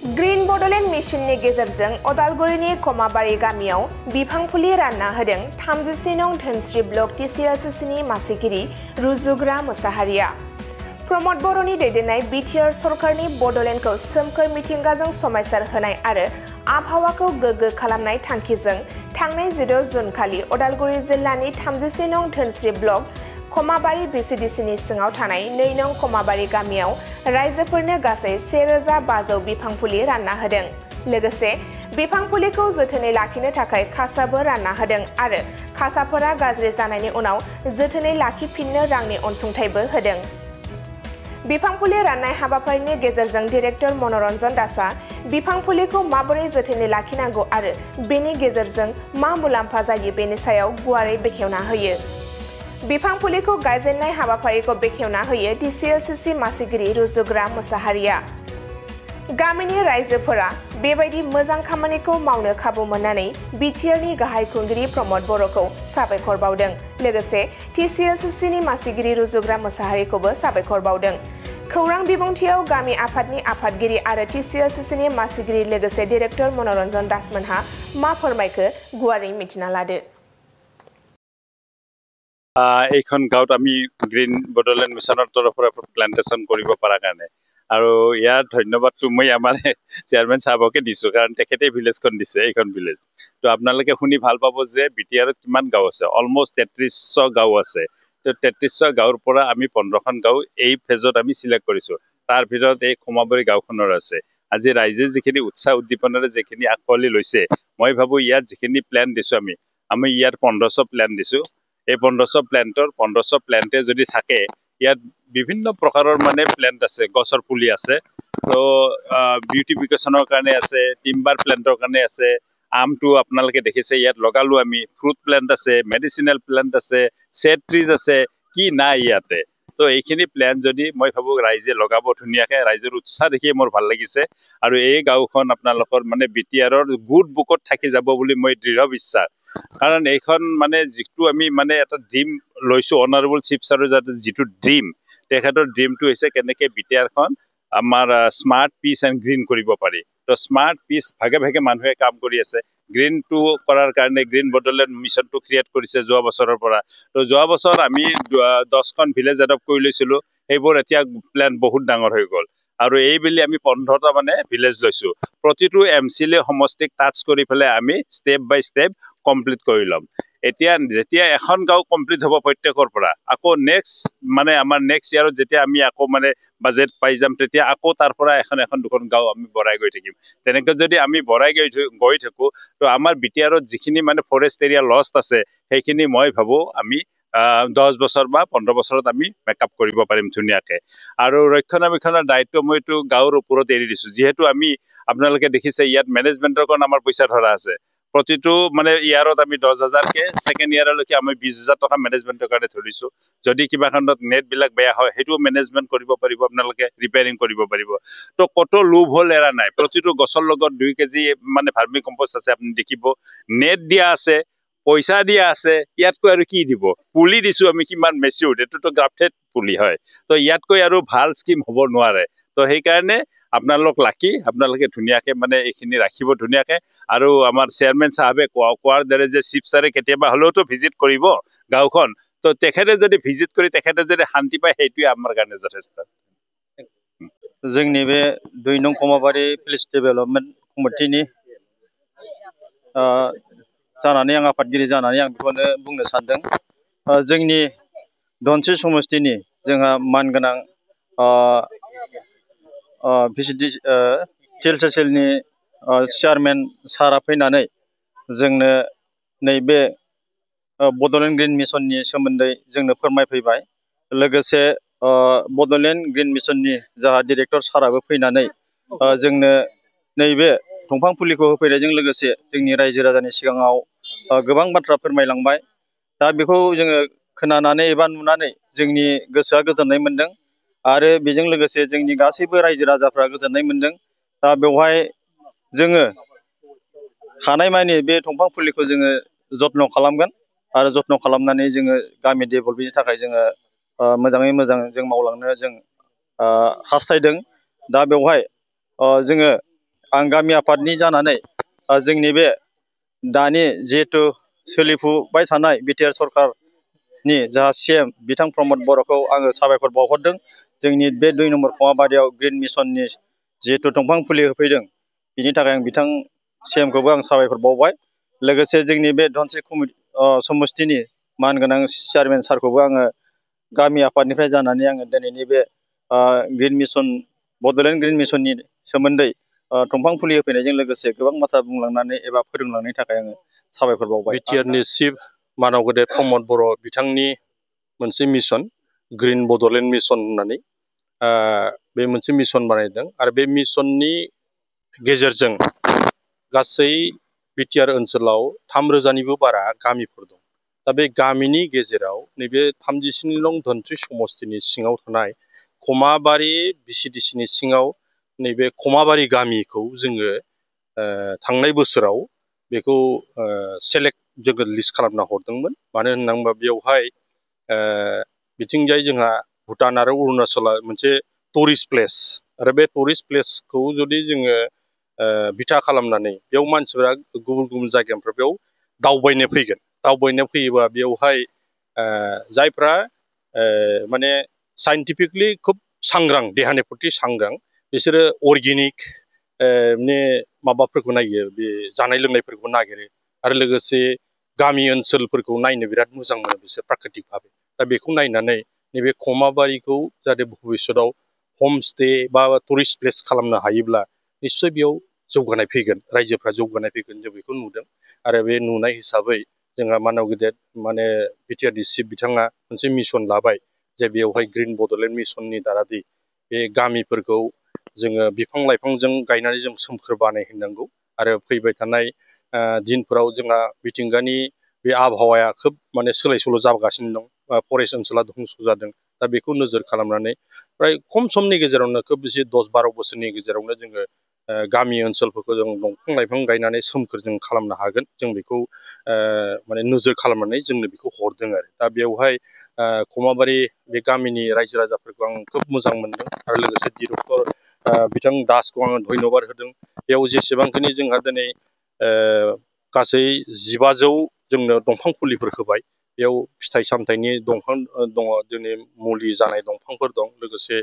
Green Bodoland मिशननि गेजेरजों अदालगुरिनि कमाबारि गामियाव बिफां फुलि रानना होदों 37 नं धोनस्री ब्लक TCLCCनि मासिगिरि रुजुग्रा मोसाहारिया। प्रमद बर'नि दैदेननाय बिटिआर सरकारनि बडलेण्डखौ सोमखोर मिथिंगाजों समायसार होनाय आरो आबहावाखौ गोग्गो खालामनाय थांखिजों थांनाय 14 जुन खालि अदालगुरि जिल्लानि 37 नं धोनस्री ब्लक कमाबारि BCDCनि सिङाव थानाय 2 नं कमाबारि गामियाव रायजोफोरनो गासै 1500 बिफां फुलि रानना होदों। लोगोसे बिफां फुलिखौ जोथोनै लाखिनो थाखाय खासाबो रानना होदों आरो खासाफोरा गाज्रि जानायनि उनाव जोथोनै लाखिफिननो रांनि अनसुंथाइबो होदों। बिफां फुलि राननाय हाबाफारिनि गेजेरजों डाइरेक्टर मनोरन्जन दासआ बिफां फुलिखौ माबोरै जोथोनै लाखिनांगौ आरो बेनि गेजेरजों मा मुलाम्फा जायो बेनि सायाव गुवारै बेखेवना होयो। बिफां फुलिखौ गायजेननाय हाबाफारिखौ बेखेवना होयो TCLCC मासिगिरि रुजुग्रा मोसाहारिया। गामिनि रायजोफोरा बेबायदि मोजां खामानिखौ मावनो खाबु मोननानै बिटिआरनि गाहाय खुंगिरि प्रमद बर'खौ साबायखर बावदों। लोगोसे TCLCCनि मासिगिरि रुजुग्रा मोसाहारिखौबो साबायखर बावदों। खौरां बिबुंथियाव गामि आफादनि आफादगिरि आरो TCLCCनि मासिगिरि लोगोसे डाइरेक्टर मनोरन्जन दासमोनहा मा फोरमायखो गुवारै मिथिना लादो। এইখন গাঁৱত আমি গ্ৰীণ বডলেণ্ড মিছনৰ তৰফৰ পৰা প্লান্টেশ্যন কৰিব পৰা কাৰণে আৰু ইয়াৰ ধন্যবাদটো মই আমাৰ চেয়াৰমেন সাহেবকে দিছো কাৰণ তেখেতে ভিলেজখন দিছে এইখন ভিলেজ তো আপোনালোকে শুনি ভাল পাব যে বিটিআৰত কিমান গাঁও আছে অলমোষ্ট 3300 গাঁও আছে তো 3300 গাঁৱৰ পৰা আমি 15খন গাঁও এই ফেজত আমি সিলেক্ট কৰিছো তাৰ ভিতৰত এই কমাবাৰি গাঁওখনৰ আছে আজি ৰাইজে যিখিনি উৎসাহ উদ্দীপনাৰে যিখিনি আকলি লৈছে মই ভাবো ইয়াত যিখিনি প্ল্যান দিছো আমি ইয়াত 1500 প্ল্যান দিছো এই 1500 প্ল্যান্টৰ 1500 প্ল্যান্টে যদি থাকে ইয়াত বিভিন্ন প্ৰকাৰৰ মানে প্ল্যান্ট আছে গছৰ পুলি আছে তো বিউটিফিকেশনৰ কাৰণে আছে টিম্বাৰ প্ল্যান্টৰ কাৰণে আছে আমটো আপোনালোকে দেখিছে ইয়াত লগালো আমি ফ্ৰুট প্ল্যান্ট আছে মেডিচিনেল প্ল্যান্ট আছে সেড ট্ৰিজ আছে কি নাই ইয়াতে তো এইখিনি প্ল্যান যদি মই ভাবো ৰাইজে লগাব ধুনিয়াকে ৰাইজৰ উৎসাহ দেখি মোৰ ভাল লাগিছে আৰু এই গাঁওখন আপোনালোকৰ মানে বিটিআৰৰ গুড বুকত থাকি যাব বুলি মই দৃঢ় বিশ্বাস কাৰণ এইখন মানে যিটো আমি মানে এটা ড্ৰিম লৈছো অনাৰেবল চিফ সাৰৰ যিটো ড্ৰিম তেখেতৰ ড্ৰিমটো হৈছে কেনেকে বিটিআৰখন আমাৰ স্মাৰ্ট পিচ এণ্ড গ্ৰীণ কৰিব পাৰি তো স্মাৰ্ট পিচ ভাগে ভাগে মানুহে কাম কৰি আছে গ্ৰীণ টু কৰাৰ কাৰণে গ্ৰীণ বডলেণ্ড মিছনটো ক্ৰিয়েট কৰিছে যোৱা বছৰৰ পৰা তো যোৱা বছৰ আমি 10খন ভিলেজ এডপ্ট কৰি লৈছিলো সেইবোৰ এতিয়া প্ল্যান বহুত ডাঙৰ হৈ গ'ল আৰু এই বুলি আমি 15টা মানে ভিলেজ লৈছো প্ৰতিটো এমচিলে সমষ্টিক টাচ কৰি ফেলে আমি স্টেপ বাই স্টেপ কমপ্লিট কৰি লম এতিয়া যেতিয়া এখন গাঁও কমপ্লিট হ'ব প্ৰত্যেকৰ পৰা আকৌ নেক্সট মানে আমাৰ নেক্সট ইয়াৰত যেতিয়া আমি আকৌ মানে বাজেট পাই যাম তেতিয়া আকৌ তাৰ পৰা এখন দুখন গাঁও আমি বঢ়াই গৈ থাকিম তেনেকৈ যদি আমি বঢ়াই গৈ থাকো তো আমাৰ বিটিআৰত যিখিনি মানে ফৰেষ্ট এৰিয়া লষ্ট আছে সেইখিনি মই ভাবো আমি 10 বছৰ বা 15 বছৰত আমি মেকআপ কৰিব পাৰিম ধুনিয়াকে আৰু ৰক্ষণাবেক্ষণৰ দায়িত্ব মইতো গাঁৱৰ ওপৰত এৰি দিছো যেহেতু আমি আপোনালোকে দেখিছে ইয়াত মেনেজমেন্টৰ কাৰণে আমাৰ পইচা ধৰা আছে প্ৰতিটো মানে ইয়াৰত আমি 10000 কে সেকেন্ড ইয়াৰলৈকে আমি 20000 টকা মেনেজমেন্টৰ কাৰণে ধৰিছো যদি কিবা খণ্ডত নেট বিলাক বেয়া হয় হেতু মেনেজমেন্ট কৰিব পাৰিব আপোনালোকে ৰিপেয়াৰিং কৰিব পাৰিব তো কত লুভ হল এৰা নাই প্ৰতিটো গছৰ লগত 2 কেজি মানে ভাৰ্মি কম্পোষ্ট আছে আপুনি দেখিব নেট দিয়া আছে পইচা দিয়া আছে ইয়াতকৈ আৰু কি দিব পুলি দিছো আমি কিমান মেচিউৰ এটো গ্ৰাফটেড পুলি হয় তো ইয়াতকৈ আৰু ভাল স্কিম হ'ব নোৱাৰে তো সেই কাৰণে আপোনালোক লাকি আপোনালোকে ধুনিয়াকে মানে এইখিনি ৰাখিব ধুনিয়াকে আৰু আমাৰ চেয়াৰমেন সাহেবে কোৱাৰ দৰে যে চিফ সাৰে কেতিয়াবা হলেওটো ভিজিট কৰিব গাঁওখন তো তেখেতে যদি ভিজিট কৰি তেখেতে যদি শান্তি পায় সেইটোই আমাৰ কাৰণে যথেষ্ট जोंनि बे 2 नं कमाबारि पुलिस डेभेलपमेन्ट कमिटिनि जानानै आं आफादगिरि जानानै आं बेखौनो बुंनो सानदों जोंनि धनस्री समष्टिनि जोंहा मानगोनां TCLCCनि चेयारमेन सारा फैनानै जोंनो नैबे बडलेण्ड ग्रीन मिशननि सोमोन्दै जोंनो फोरमायफैबाय लोगोसे बडलेण्ड ग्रीन मिशननि जाहा डाइरेक्टर साराबो फैनानै जोंनो नैबे दंफां फुलिखौ होफैनायजों लोगोसे जोंनि रायजो राजानि सिगाङाव गोबां बाथ्रा फोरमायलांबाय दा बेखौ जोङो खोनानानै एबा नुनानै जोंनि गोसोआ गोजोननाय मोनदों आरो बेजों लोगोसे जोंनि गासैबो रायजो राजाफ्रा गोजोननाय मोनदों दा बेवहाय जोङो हानायमानि बे दंफां फुलिखौ जोङो जत्न खालामगोन आरो जत्न खालामनानै जोङो गामि डेभेलपनि थाखाय जोङो मोजाङै मोजां जों मावलांनो जों हास्थायदों दा बेवहाय जोङो आं गामि आफादनि जानानै जोंनि बे दानि जिहेतु सोलिफुबाय थानाय बिटिआर सरकारनि जा CM बिथां प्रमद बर'खौ आङो साबायखर बावहरदों। जोंनि बे 2 नम्बर खमाबारियाव ग्रिन मिसननि जिहेतु दंफां फुलि होफैदों बिनि थाखाय आं बिथां CMखौबो आं साबायखर बावबाय। लोगोसे जोंनि बे धनस्रि समष्टिनि मानगोनां चेयारमेन सारखौबो आङो गामि आफादनिफ्राय जानानै आङो दिनैनि बे ग्रिन मिसन बड'लेण्ड ग्रिन मिसननि सोमोन्दै दंफां फुलि होफैनायजों लोगोसे गोबां बाथ्रा बुंलांनानै एबा फोरोंलांनायनि थाखाय आङो साबायखर बावबाय। बिटिआरनि चिफ मानाव गेदेर प्रमद बर' बिथांनि मोनसे मिसन ग्रिन बड'लेण्ड मिसन होननानै बे मोनसे मिसन बानायदों आरो बे मिसननि गेजेरजों गासै बिटिआर ओनसोलाव 3,000निबो बारा गामिफोर दं। दा बे गामिनि गेजेराव नैबे 37 नं धोनस्रि समष्टिनि सिङाव थानाय खमाबारि VCDCनि सिङाव नैबे खमाबारि गामिखौ जोङो थांनाय बोसोराव बेखौ सेलेक्ट जोङो लिस्ट खालामना हरदोंमोन। मानो होनना बुङोबा बेवहाय बिथिंजाय जोंहा भुटान आरो अरुणाचला मोनसे टुरिस्ट प्लेस आरो बे टुरिस्ट प्लेसखौ जुदि जोङो बिथा खालामनानै बेयाव मानसिफोरा गुबुन गुबुन जायगानिफ्राय बेयाव दावबायनो फैगोन। दावबायनो फैयोबा बेवहाय जायफ्रा माने साइन्टिफिकलि खोब सांग्रां देहानि प्रति सांग्रां बिसोरो अर्गेनिक माने माबाफोरखौ नायो, बे जानाय लोंनायफोरखौ नागिरो आरो लोगोसे गामि ओनसोलफोरखौ नायनो बिराद मोजां मोनो बिसोर प्राकृतिक भाबे। दा बेखौ नायनानै नैबे खमाबारिखौ जाहाथे भबिष्यतआव हमस्टे बा टुरिस्ट प्लेस खालामनो हायोब्ला निस्सय बेयाव जौगानाय फैगोन, रायजोफ्रा जौगानाय फैगोन, जों बेखौ नुदों। आरो बे नुनाय हिसाबै जोंहा मानाव गेदेर माने बिटिआरनि चिफ बिथाङा मोनसे मिसन लाबाय जे बेवहाय ग्रिन बड'लेण्ड मिसननि दारादै बे गामिफोरखौ जोङो बिफां लाइफांजों गायनानै जों सोमखोर बानायहोनांगौ। आरो फैबाय थानाय दिनफोराव जोंहा मिथिंगानि बे आबहावाया खोब माने सोलाय सोल' जागासिनो दं। फरेस्ट ओनसोला धंस जादों। दा बेखौ नोजोर खालामनानै फ्राय खम समनि गेजेरावनो खोब बेसे 10-12 बोसोरनि गेजेरावनो जोङो गामि ओनसोलफोरखौ जों दंफां लाइफां गायनानै सोमखोर जों खालामनो हागोन। जों बेखौ माने नोजोर खालामनानै जोंनो बेखौ हरदों आरो। दा बेवहाय खमाबारि बे गामिनि रायजो राजाफोरखौ आं खोब मोजां मोनदों आरो लोगोसे डिरेक्टर बिथां दासखौ आङो धन्यबाद होदों। बेयाव जेसेबांखिनि जोंहा दिनै गासै 1500 जोंनो दंफां फुलिफोर होबाय। बेयाव फिथाइ सामथाइनि दंफां दङ, दिनै मुलि जानाय दंफांफोर दं, लोगोसे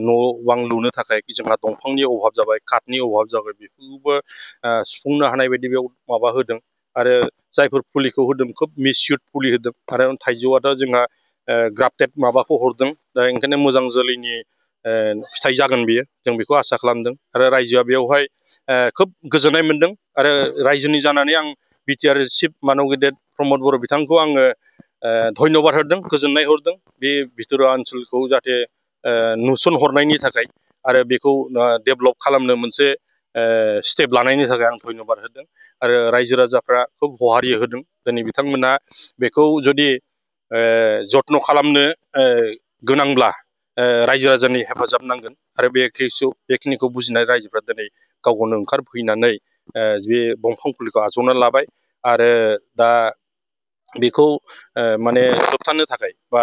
न' बां लुनो थाखाय जोंहा दंफांनि अभाब जाबाय, काठनि अभाब जाबाय, बेफोरखौबो सुफुंनो हानाय बायदि बेयाव माबा होदों। आरो जायफोर फुलिखौ होदों खोब मिसयुद फुलि होदों। आरो थाइजौआथ' जोंहा ग्राफ्टेड माबाखौ हरदों। दा ओंखायनो मोजां जोलैनि फिथाइ जागोन बियो, जों बेखौ आसा खालामदों। आरो रायजोआ बेवहाय खोब गोजोननाय मोनदों। आरो रायजोनि जानानै आं बिटिआर चिफ मानाव गेदेर प्रमद बर' बिथांखौ आङो धन्यबाद होदों, गोजोननाय हरदों। बे भितरुवा ओनसोलखौ जाहाथे नुसनहरनायनि थाखाय आरो बेखौ डेभेलप खालामनो मोनसे स्टेप लानायनि थाखाय आं धन्यबाद होदों। आरो रायजो राजाफ्रा खोब हहारि होदों। दिनै बिथांमोना बेखौ जुदि जत्न खालामनो गोनांब्ला रायजो राजानि हेफाजाब नांगोन। आरो बेखिनिखौ बुजिनाय रायजोफ्रा दिनै गाव गावनो ओंखारफैनानै बे दंफां फुलिखौ आजावना लाबाय। आरो दा बेखौ माने होबथानो थाखाय बा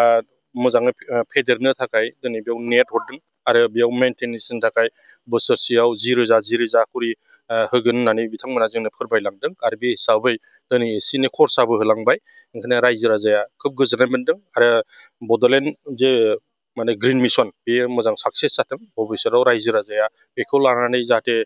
मोजाङै फेदेरनो थाखाय दिनै बेयाव नेट हरदों। आरो बेयाव मेनटेनेन्सनि थाखाय बोसोरसेयाव 10,000 खरि होगोन होननानै बिथांमोना जोंनो फोरमायलांदों। आरो बे हिसाबै दिनै एसे एनै खरसाबो होलांबाय। ओंखायनो रायजो राजाया खोब गोजोननाय मोनदों। आरो बड'लेण्ड जे माने ग्रिन मिसन बेयो मोजां साक्सेस जाथों। भबिष्यतआव रायजो राजाया बेखौ लानानै जाहाथे